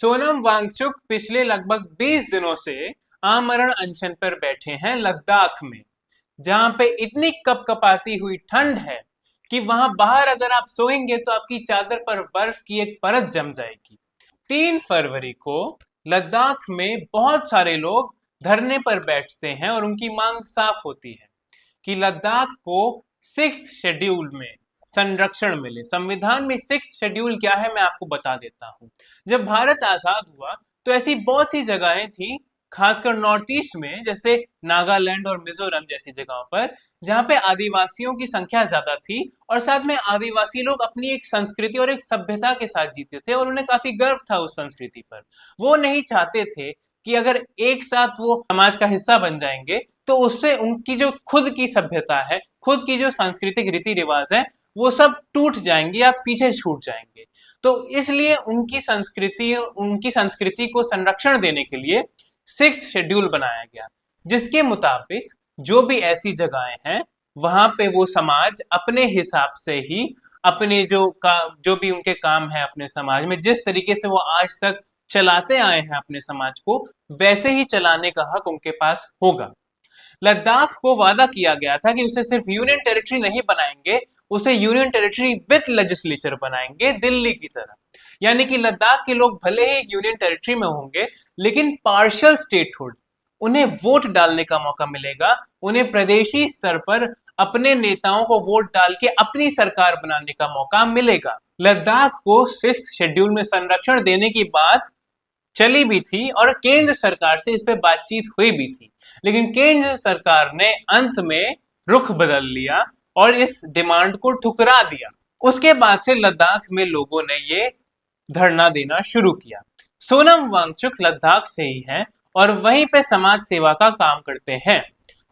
सोनम वांगचुक पिछले लगभग 20 दिनों से आमरण अनशन पर बैठे हैं लद्दाख में, जहां पे इतनी कपकपाती हुई ठंड है कि वहां बाहर अगर आप सोएंगे तो आपकी चादर पर बर्फ की एक परत जम जाएगी। 3 फरवरी को लद्दाख में बहुत सारे लोग धरने पर बैठते हैं और उनकी मांग साफ होती है कि लद्दाख को 6th शेड्यूल में संरक्षण मिले। संविधान में 6th शेड्यूल क्या है मैं आपको बता देता हूँ। जब भारत आजाद हुआ तो ऐसी बहुत सी जगहें थी, खासकर नॉर्थ ईस्ट में, जैसे नागालैंड और मिजोरम जैसी जगहों पर, जहां पे आदिवासियों की संख्या ज्यादा थी और साथ में आदिवासी लोग अपनी एक संस्कृति और एक सभ्यता के साथ जीते थे और उन्हें काफी गर्व था उस संस्कृति पर। वो नहीं चाहते थे कि अगर एक साथ वो समाज का हिस्सा बन जाएंगे तो उससे उनकी जो खुद की सभ्यता है, खुद की जो सांस्कृतिक रीति रिवाज है, वो सब टूट जाएंगे या पीछे छूट जाएंगे। तो इसलिए उनकी संस्कृति को संरक्षण देने के लिए 6th शेड्यूल बनाया गया, जिसके मुताबिक जो भी ऐसी जगहें हैं वहां पे वो समाज अपने हिसाब से ही अपने जो भी उनके काम है अपने समाज में, जिस तरीके से वो आज तक चलाते आए हैं अपने समाज को, वैसे ही चलाने का हक उनके पास होगा। लद्दाख को वादा किया गया था कि उसे सिर्फ यूनियन टेरिटरी नहीं बनाएंगे, उसे यूनियन टेरिटरी विद लेजिस्लेचर बनाएंगे, दिल्ली की तरह। यानी कि लद्दाख के लोग भले ही यूनियन टेरिटरी में होंगे लेकिन पार्शियल स्टेटहुड, उन्हें वोट डालने का मौका मिलेगा, उन्हें प्रदेशी स्तर पर अपने नेताओं को वोट डाल के अपनी सरकार बनाने का मौका मिलेगा। लद्दाख को 6th शेड्यूल में संरक्षण देने की बात चली भी थी और केंद्र सरकार से इस पे बातचीत हुई भी थी, लेकिन केंद्र सरकार ने अंत में रुख बदल लिया और इस डिमांड को ठुकरा दिया। उसके बाद से लद्दाख में लोगों ने ये धरना देना शुरू किया। सोनम वांगचुक लद्दाख से ही हैं और वहीं पे समाज सेवा का काम करते हैं।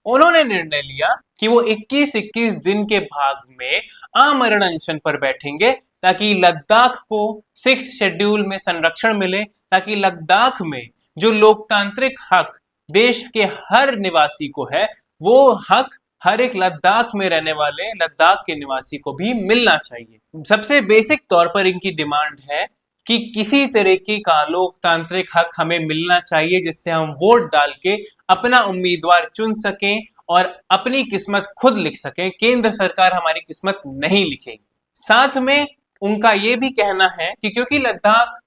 उन्होंने निर्णय लिया कि वो 21-21 दिन के भाग में आमरण अनशन पर बैठेंगे ताकि लद्दाख को 6th शेड्यूल में संरक्षण मिले, ताकि लद्दाख में जो लोकतांत्रिक हक देश के हर निवासी को है, वो हक हर एक लद्दाख में रहने वाले लद्दाख के निवासी को भी मिलना चाहिए। सबसे बेसिक तौर पर इनकी डिमांड है कि किसी तरीके का लोकतांत्रिक हक हमें मिलना चाहिए जिससे हम वोट डाल के अपना उम्मीदवार चुन सकें और अपनी किस्मत खुद लिख सकें। केंद्र सरकार हमारी किस्मत नहीं लिखेगी। साथ में उनका ये भी कहना है कि क्योंकि लद्दाख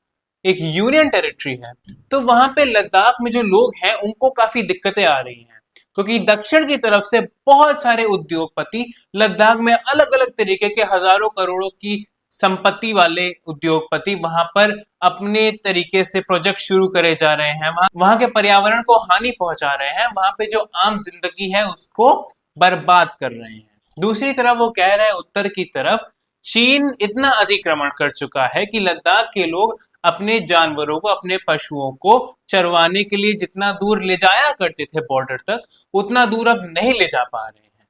एक यूनियन टेरिटरी है तो वहां पे लद्दाख में जो लोग हैं उनको काफी दिक्कतें आ रही हैं, क्योंकि दक्षिण की तरफ से बहुत सारे उद्योगपति लद्दाख में अलग अलग तरीके के हजारों करोड़ों की संपत्ति वाले उद्योगपति वहां पर अपने तरीके से प्रोजेक्ट शुरू करे जा रहे हैं, वहां के पर्यावरण को हानि पहुंचा रहे हैं, वहां पे जो आम जिंदगी है उसको बर्बाद कर रहे हैं। दूसरी तरफ वो कह रहे हैं उत्तर की तरफ चीन इतना अतिक्रमण कर चुका है कि लद्दाख के लोग अपने जानवरों को, अपने पशुओं को चरवाने के लिए जितना दूर ले जाया करते थे बॉर्डर तक, उतना दूर अब नहीं ले जा पा रहे हैं।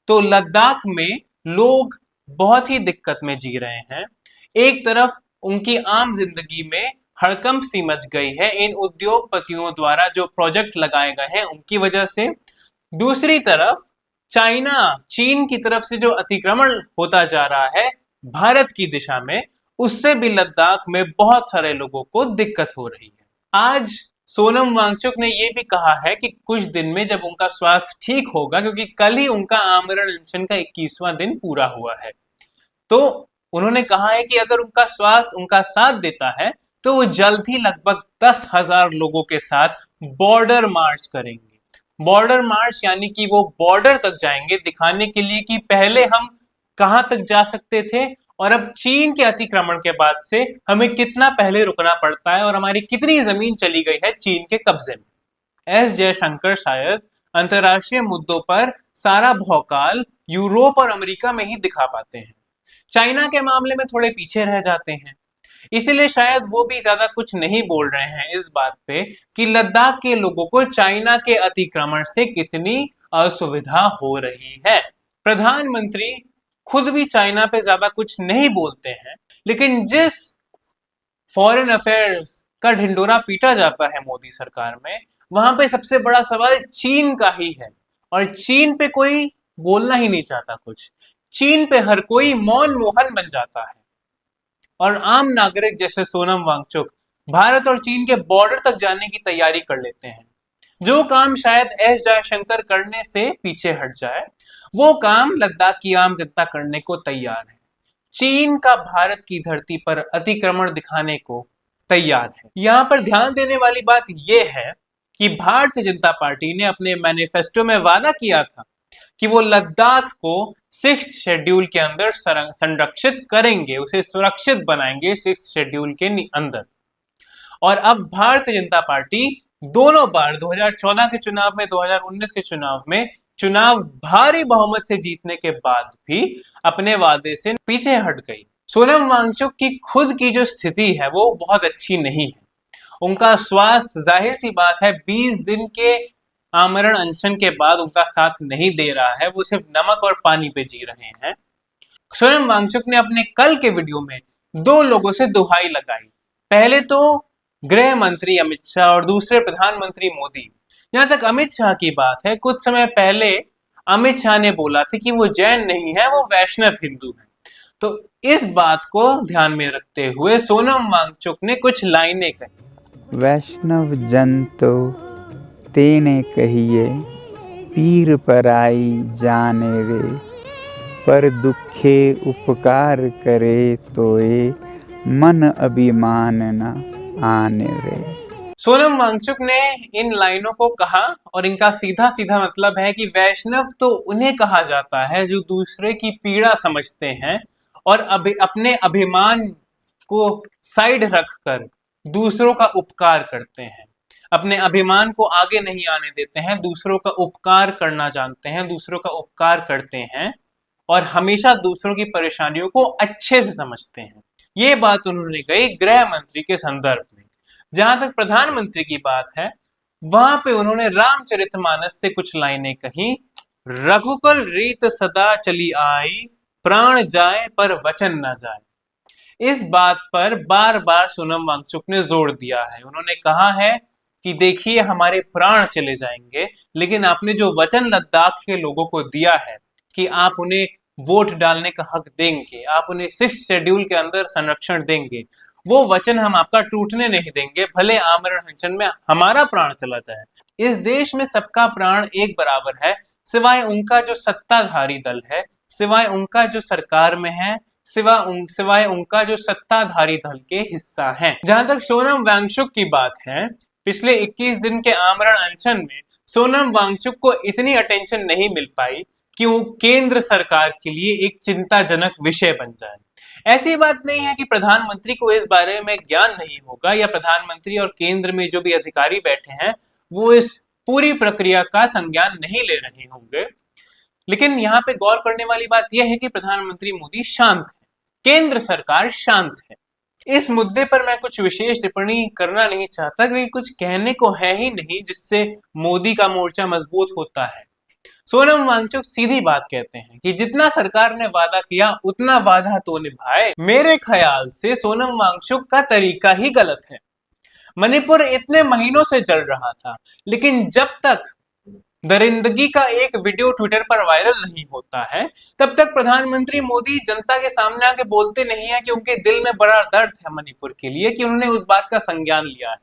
तो लद्दाख में लोग बहुत ही दिक्कत में जी रहे हैं। एक तरफ उनकी आम जिंदगी में हड़कंप सी मच गई है इन उद्योगपतियों द्वारा जो प्रोजेक्ट लगाए गए हैं उनकी वजह से। दूसरी तरफ चीन की तरफ से जो अतिक्रमण होता जा रहा है भारत की दिशा में, उससे भी लद्दाख में बहुत सारे लोगों को दिक्कत हो रही है। आज सोनम वांगचुक ने यह भी कहा है कि कुछ दिन में जब उनका स्वास्थ्य ठीक होगा, क्योंकि कल ही उनका आमरण अनशन का 21वां दिन पूरा हुआ है, तो उन्होंने कहा है कि अगर उनका स्वास्थ्य उनका साथ देता है तो वो जल्द ही लगभग 10,000 लोगों के साथ बॉर्डर मार्च करेंगे। बॉर्डर मार्च यानी कि वो बॉर्डर तक जाएंगे दिखाने के लिए कि पहले हम कहां तक जा सकते थे और अब चीन के अतिक्रमण के बाद से हमें कितना पहले रुकना पड़ता है और हमारी कितनी जमीन चली गई है चीन के कब्जे में। एस जयशंकर शायद अंतरराष्ट्रीय मुद्दों पर सारा भौकाल यूरोप और अमेरिका में ही दिखा पाते हैं, चाइना के मामले में थोड़े पीछे रह जाते हैं। इसीलिए शायद वो भी ज्यादा कुछ नहीं बोल रहे हैं इस बात पे कि लद्दाख के लोगों को चाइना के अतिक्रमण से कितनी असुविधा हो रही है। प्रधानमंत्री खुद भी चाइना पे ज्यादा कुछ नहीं बोलते हैं, लेकिन जिस फॉरेन अफेयर्स का ढिंडोरा पीटा जाता है मोदी सरकार में, वहां पे सबसे बड़ा सवाल चीन का ही है और चीन पे कोई बोलना ही नहीं चाहता कुछ। चीन पे हर कोई मौन मोहन बन जाता है और आम नागरिक जैसे सोनम वांगचुक भारत और चीन के बॉर्डर तक जाने की तैयारी कर लेते हैं। जो काम शायद एस जयशंकर करने से पीछे हट जाए, वो काम लद्दाख की आम जनता करने को तैयार है। चीन का भारत की धरती पर अतिक्रमण दिखाने को तैयार है। यहाँ पर ध्यान देने वाली बात यह है कि भारतीय जनता पार्टी ने अपने मैनिफेस्टो में वादा किया था कि वो लद्दाख को 6th शेड्यूल के अंदर संरक्षित करेंगे, उसे सुरक्षित बनाएंगे 6th शेड्यूल के अंदर। और अब भारतीय जनता पार्टी दोनों बार 2014 के चुनाव में, 2019 के चुनाव में, चुनाव भारी बहुमत से जीतने के बाद भी अपने वादे से पीछे हट गई। सोनम वांगचुक की खुद की जो स्थिति है वो बहुत अच्छी नहीं है। उनका स्वास्थ्य जाहिर सी बात है 20 दिन के आमरण अनशन के बाद उनका साथ नहीं दे रहा है, वो सिर्फ नमक और पानी पे जी रहे हैं। सोनम वांगचुक ने अपने कल के वीडियो में दो लोगों से दुहाई लगाई। पहले तो गृह मंत्री अमित शाह और दूसरे प्रधानमंत्री मोदी। यहां तक अमित शाह की बात है, कुछ समय पहले अमित शाह ने बोला था कि वो जैन नहीं है, वो वैष्णव हिंदू है। तो इस बात को ध्यान में रखते हुए सोनम वांगचुक ने कुछ लाइनें कही। वैष्णव जन तो तेने कहिए, पीर पराई जाने रे, पर दुखे उपकार करे तोए, मन अभिमान न आने रे। सोनम वांगचुक ने इन लाइनों को कहा और इनका सीधा सीधा मतलब है कि वैष्णव तो उन्हें कहा जाता है जो दूसरे की पीड़ा समझते हैं और अपने अभिमान को साइड रखकर दूसरों का उपकार करते हैं, अपने अभिमान को आगे नहीं आने देते हैं, दूसरों का उपकार करना जानते हैं, दूसरों का उपकार करते हैं और हमेशा दूसरों की परेशानियों को अच्छे से समझते हैं। ये बात उन्होंने कही गृह मंत्री के संदर्भ में। जहां तक प्रधानमंत्री की बात है, वहां पे उन्होंने रामचरितमानस से कुछ लाइनें कही। रघुकुल रीत सदा चली आई, प्राण जाए पर वचन न जाए। इस बात पर बार बार सोनम वांगचुक ने जोर दिया है। उन्होंने कहा है कि देखिए हमारे प्राण चले जाएंगे, लेकिन आपने जो वचन लद्दाख के लोगों को दिया है कि आप उन्हें वोट डालने का हक देंगे, आप उन्हें 6th शेड्यूल के अंदर संरक्षण देंगे, वो वचन हम आपका टूटने नहीं देंगे, भले आमरण अनशन में हमारा प्राण चला जाए। इस देश में सबका प्राण एक बराबर है, सिवाय उनका जो सत्ताधारी दल है, सिवाय उनका जो सरकार में है, सिवाय उनका जो सत्ताधारी दल के हिस्सा है। जहां तक सोनम वांगचुक की बात है, पिछले 21 दिन के आमरण अनशन में सोनम वांगचुक को इतनी अटेंशन नहीं मिल पाई कि वो केंद्र सरकार के लिए एक चिंताजनक विषय बन जाए। ऐसी बात नहीं है कि प्रधानमंत्री को इस बारे में ज्ञान नहीं होगा या प्रधानमंत्री और केंद्र में जो भी अधिकारी बैठे हैं वो इस पूरी प्रक्रिया का संज्ञान नहीं ले रहे होंगे, लेकिन यहाँ पे गौर करने वाली बात यह है कि प्रधानमंत्री मोदी शांत है, केंद्र सरकार शांत है। इस मुद्दे पर मैं कुछ विशेष टिप्पणी करना नहीं चाहता क्योंकि कुछ कहने को है ही नहीं जिससे मोदी का मोर्चा मजबूत होता है। सोनम वांगचुक सीधी बात कहते हैं कि जितना सरकार ने वादा किया उतना वादा तो निभाए। मेरे ख्याल से सोनम वांगचुक का तरीका ही गलत है। मणिपुर इतने महीनों से चल रहा था, लेकिन जब तक दरिंदगी का एक वीडियो ट्विटर पर वायरल नहीं होता है तब तक प्रधानमंत्री मोदी जनता के सामने आके बोलते नहीं है कि उनके दिल में बड़ा दर्द है मणिपुर के लिए, कि उन्होंने उस बात का संज्ञान लिया है।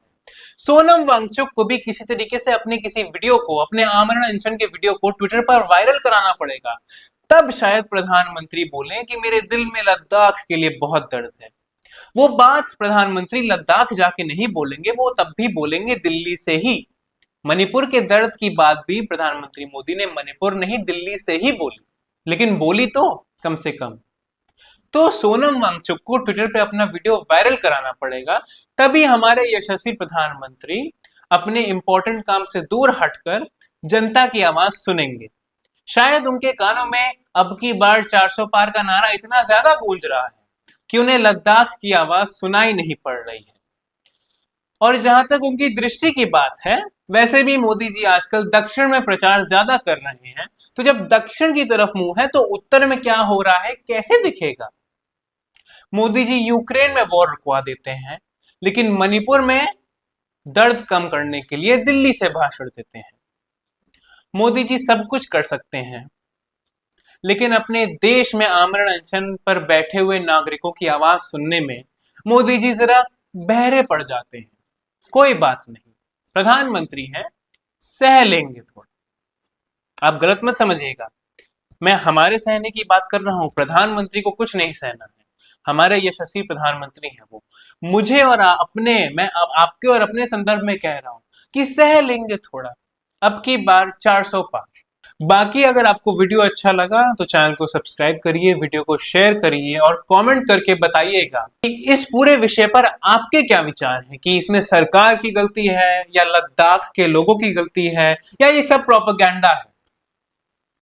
सोनम वांगचुक को भी किसी तरीके से अपने किसी वीडियो को, अपने आमरण अनशन के वीडियो को ट्विटर पर वायरल कराना पड़ेगा, तब शायद प्रधानमंत्री बोलें कि मेरे दिल में लद्दाख के लिए बहुत दर्द है। वो बात प्रधानमंत्री लद्दाख जाके नहीं बोलेंगे, वो तब भी बोलेंगे दिल्ली से ही। मणिपुर के दर्द की बात भी प्रधानमंत्री मोदी ने मणिपुर नहीं दिल्ली से ही बोली, लेकिन बोली तो कम से कम। तो सोनम वांगचुक को ट्विटर पे अपना वीडियो वायरल कराना पड़ेगा, तभी हमारे यशस्वी प्रधानमंत्री अपने इंपॉर्टेंट काम से दूर हटकर जनता की आवाज सुनेंगे। शायद उनके कानों में अब की बार 400 पार का नारा इतना ज्यादा गूंज रहा है कि उन्हें लद्दाख की आवाज सुनाई नहीं पड़ रही है। और जहां तक उनकी दृष्टि की बात है, वैसे भी मोदी जी आजकल दक्षिण में प्रचार ज्यादा कर रहे हैं, तो जब दक्षिण की तरफ मुंह है तो उत्तर में क्या हो रहा है कैसे दिखेगा? मोदी जी यूक्रेन में वॉर रुकवा देते हैं, लेकिन मणिपुर में दर्द कम करने के लिए दिल्ली से भाषण देते हैं। मोदी जी सब कुछ कर सकते हैं, लेकिन अपने देश में आमरण अनशन पर बैठे हुए नागरिकों की आवाज सुनने में मोदी जी जरा बहरे पड़ जाते हैं। कोई बात नहीं, प्रधानमंत्री हैं, सह लेंगे थोड़ा। आप गलत मत समझिएगा, मैं हमारे सहने की बात कर रहा हूं, प्रधानमंत्री को कुछ नहीं सहना है। हमारे यशस्वी प्रधानमंत्री हैं वो। मुझे और मैं आपके और अपने संदर्भ में कह रहा हूं कि सह लेंगे थोड़ा, अब की बार 400 पार। बाकी अगर आपको वीडियो अच्छा लगा तो चैनल को सब्सक्राइब करिए, वीडियो को शेयर करिए और कमेंट करके बताइएगा कि इस पूरे विषय पर आपके क्या विचार हैं, कि इसमें सरकार की गलती है या लद्दाख के लोगों की गलती है या ये सब प्रोपेगेंडा है।